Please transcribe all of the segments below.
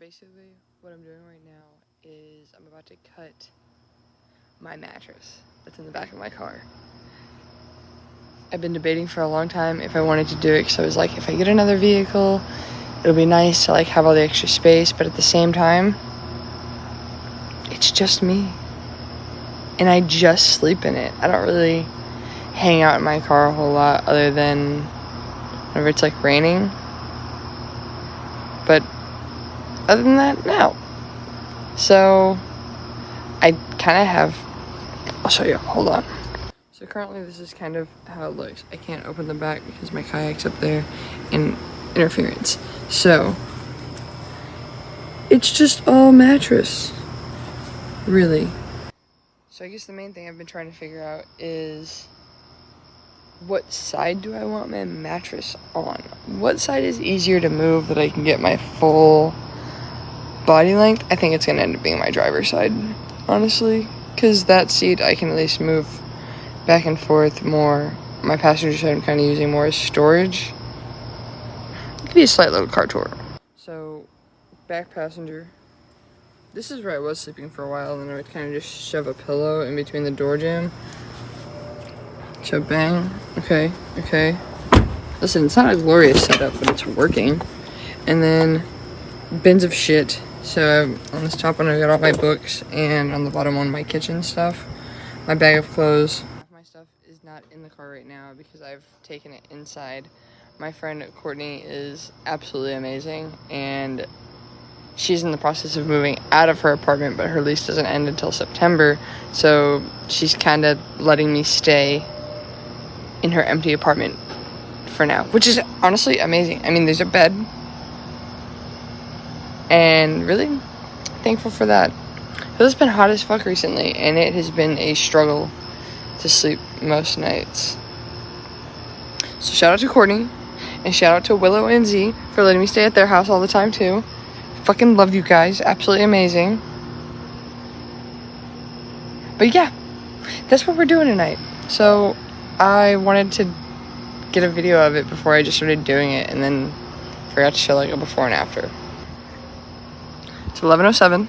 basically what I'm doing right now is I'm about to cut my mattress that's in the back of my car. I've been debating for a long time if I wanted to do it because I was like, if I get another vehicle, it'll be nice to like have all the extra space, but at the same time, it's just me. And I just sleep in it. I don't really hang out in my car a whole lot other than whenever it's like raining. But other than that, no. So I kind of have, I'll show you, hold on. So currently this is kind of how it looks. I can't open the back because my kayak's up there and interference. So it's just all mattress, really. So I guess the main thing I've been trying to figure out is what side do I want my mattress on? What side is easier to move that I can get my full body length? I think it's going to end up being my driver's side, honestly, because that seat I can at least move back and forth more. My passenger side I'm kind of using more as storage. It could be a slight little car tour. So, back passenger. This is where I was sleeping for a while, and then I would kind of just shove a pillow in between the door jamb. So bang, okay. Listen, it's not a glorious setup, but it's working. And then bins of shit. So on this top one, I got all my books, and on the bottom one, my kitchen stuff. My bag of clothes. Half my stuff is not in the car right now because I've taken it inside. My friend Courtney is absolutely amazing, and she's in the process of moving out of her apartment, but her lease doesn't end until September. So she's kind of letting me stay in her empty apartment for now, which is honestly amazing. I mean, there's a bed, and really thankful for that. It's been hot as fuck recently, and it has been a struggle to sleep most nights. So shout out to Courtney, and shout out to Willow and Z for letting me stay at their house all the time too. Fucking love you guys, absolutely amazing. But yeah, that's what we're doing tonight. So I wanted to get a video of it before I just started doing it, and then forgot to show like a before and after. It's 11:07.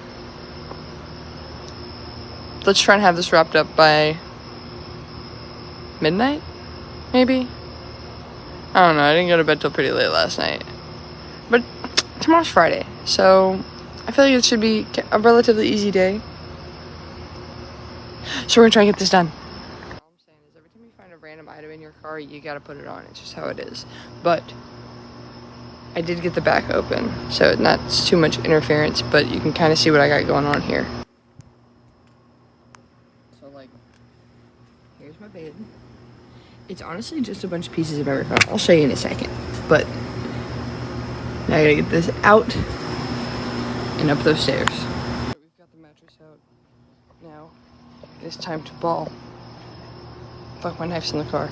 Let's try and have this wrapped up by midnight, maybe? I don't know, I didn't go to bed till pretty late last night. But tomorrow's Friday, so I feel like it should be a relatively easy day. So we're gonna try and get this done. All I'm saying is every time you find a random item in your car, you gotta put it on. It's just how it is. But I did get the back open, so not too much interference, but you can kind of see what I got going on here. So like, here's my bed. It's honestly just a bunch of pieces of everything. I'll show you in a second. But now I gotta get this out and up those stairs. So we've got the mattress out. Now it's time to ball. Fuck, my knife's in the car.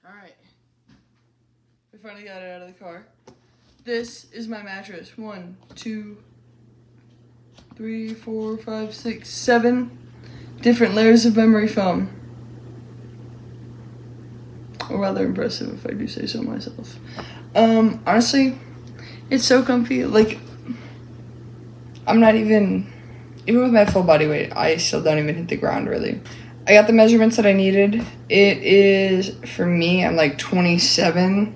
Alright. We finally got it out of the car. This is my mattress. 1, 2, 3, 4, 5, 6, 7 different layers of memory foam. Rather impressive, if I do say so myself. Honestly, it's so comfy. Like, I'm not even with my full body weight, I still don't even hit the ground, really. I got the measurements that I needed. It is, for me, I'm like 27.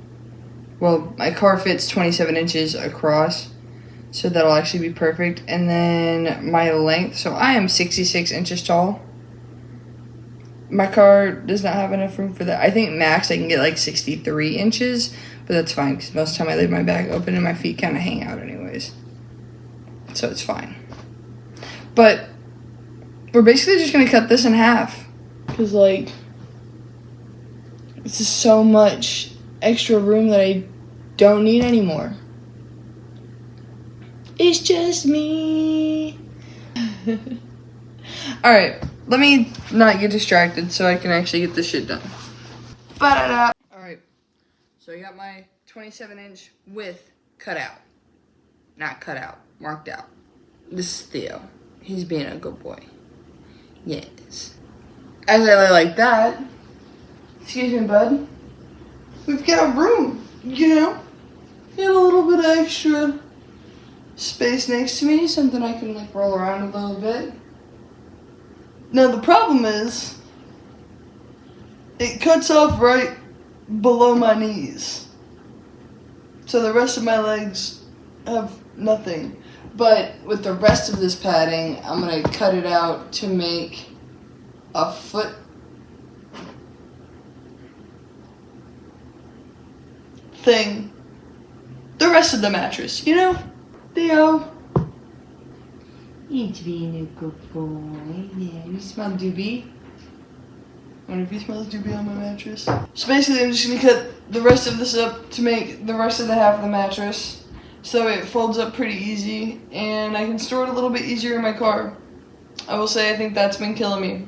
Well, my car fits 27 inches across, so that'll actually be perfect. And then my length, so I am 66 inches tall. My car does not have enough room for that. I think max I can get like 63 inches, but that's fine because most of the time I leave my bag open and my feet kind of hang out anyways. So it's fine. But we're basically just going to cut this in half because like this is so much extra room that I don't need anymore. It's just me. All right. Let me not get distracted so I can actually get this shit done. Ba-da-da. Alright, so I got my 27-inch width cut out. Not cut out, marked out. This is Theo. He's being a good boy. Yes. As I lay like that, excuse me, bud, we've got room, you know? Got a little bit of extra space next to me, something I can like roll around a little bit. Now the problem is, it cuts off right below my knees. So the rest of my legs have nothing. But with the rest of this padding, I'm gonna cut it out to make a foot thing. The rest of the mattress, you know? Theo. He's being a good boy. Yeah, you smell doobie. I wonder if he smells doobie on my mattress. So basically I'm just gonna cut the rest of this up to make the rest of the half of the mattress. So it folds up pretty easy and I can store it a little bit easier in my car. I will say I think that's been killing me.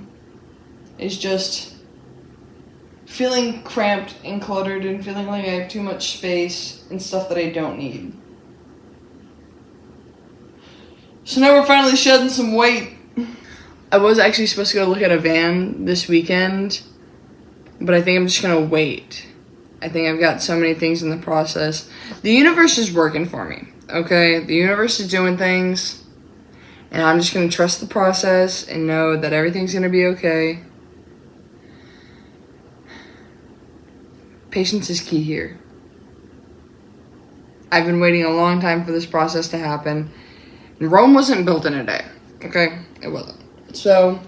It's just feeling cramped and cluttered and feeling like I have too much space and stuff that I don't need. So now we're finally shedding some weight. I was actually supposed to go look at a van this weekend, but I think I'm just gonna wait. I think I've got so many things in the process. The universe is working for me, okay? The universe is doing things, and I'm just gonna trust the process and know that everything's gonna be okay. Patience is key here. I've been waiting a long time for this process to happen. And Rome wasn't built in a day, okay? It wasn't. So,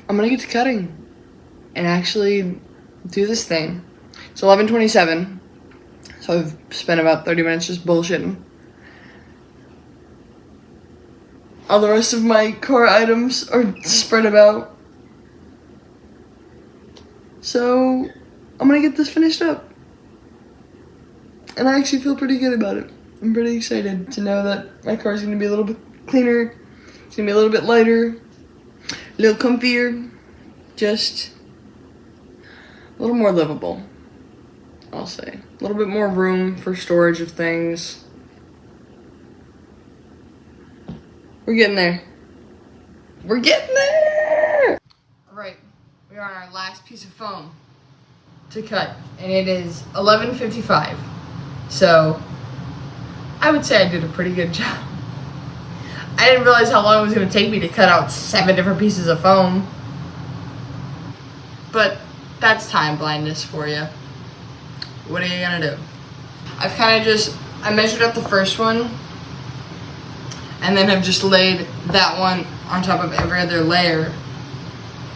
I'm gonna get to cutting and actually do this thing. It's 11:27, so I've spent about 30 minutes just bullshitting. All the rest of my car items are spread about. So, I'm gonna get this finished up. And I actually feel pretty good about it. I'm pretty excited to know that my car is gonna be a little bit cleaner. It's gonna be a little bit lighter, a little comfier, just a little more livable, I'll say. A little bit more room for storage of things. We're getting there. We're getting there! All right, we are on our last piece of foam to cut, and it is 11:55. So, I would say I did a pretty good job. I didn't realize how long it was gonna take me to cut out 7 different pieces of foam. But that's time blindness for you. What are you gonna do? I measured up the first one, and then I've just laid that one on top of every other layer,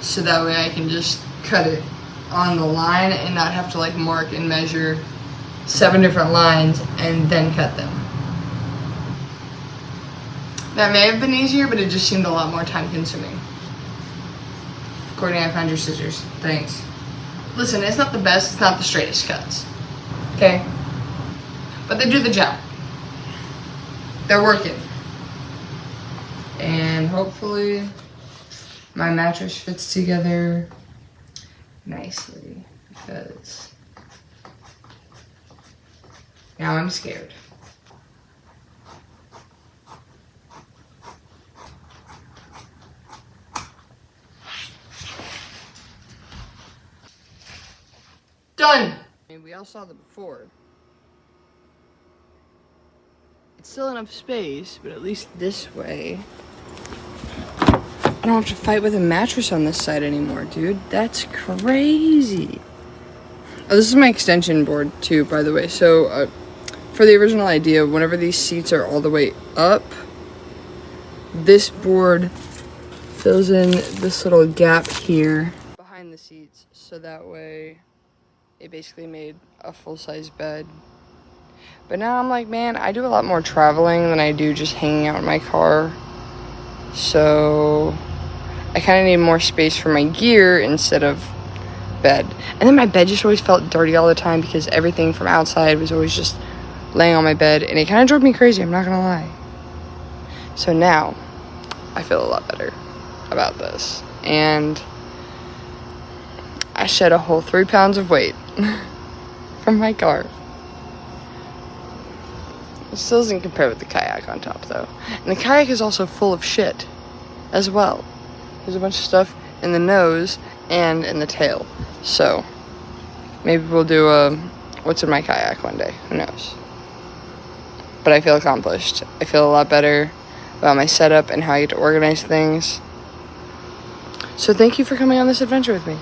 so that way I can just cut it on the line and not have to like mark and measure 7 different lines and then cut them. That may have been easier, but it just seemed a lot more time consuming. Courtney, I found your scissors. Thanks. Listen, it's not the best, it's not the straightest cuts. Okay? But they do the job. They're working. And hopefully my mattress fits together nicely, because now I'm scared. Done! I mean, we all saw the before. It's still enough space, but at least this way I don't have to fight with a mattress on this side anymore, dude. That's crazy. Oh, this is my extension board too, by the way. So for the original idea, whenever these seats are all the way up, this board fills in this little gap here behind the seats, so that way it basically made a full-size bed. But now I'm like, man, I do a lot more traveling than I do just hanging out in my car. So I kind of need more space for my gear instead of bed. And then my bed just always felt dirty all the time because everything from outside was always just laying on my bed. And it kind of drove me crazy, I'm not gonna lie. So now I feel a lot better about this. And I shed a whole 3 pounds of weight from my car. It still doesn't compare with the kayak on top though. And the kayak is also full of shit as well. There's a bunch of stuff in the nose and in the tail. So maybe we'll do a what's in my kayak one day. Who knows? But I feel accomplished. I feel a lot better about my setup and how I get to organize things. So thank you for coming on this adventure with me.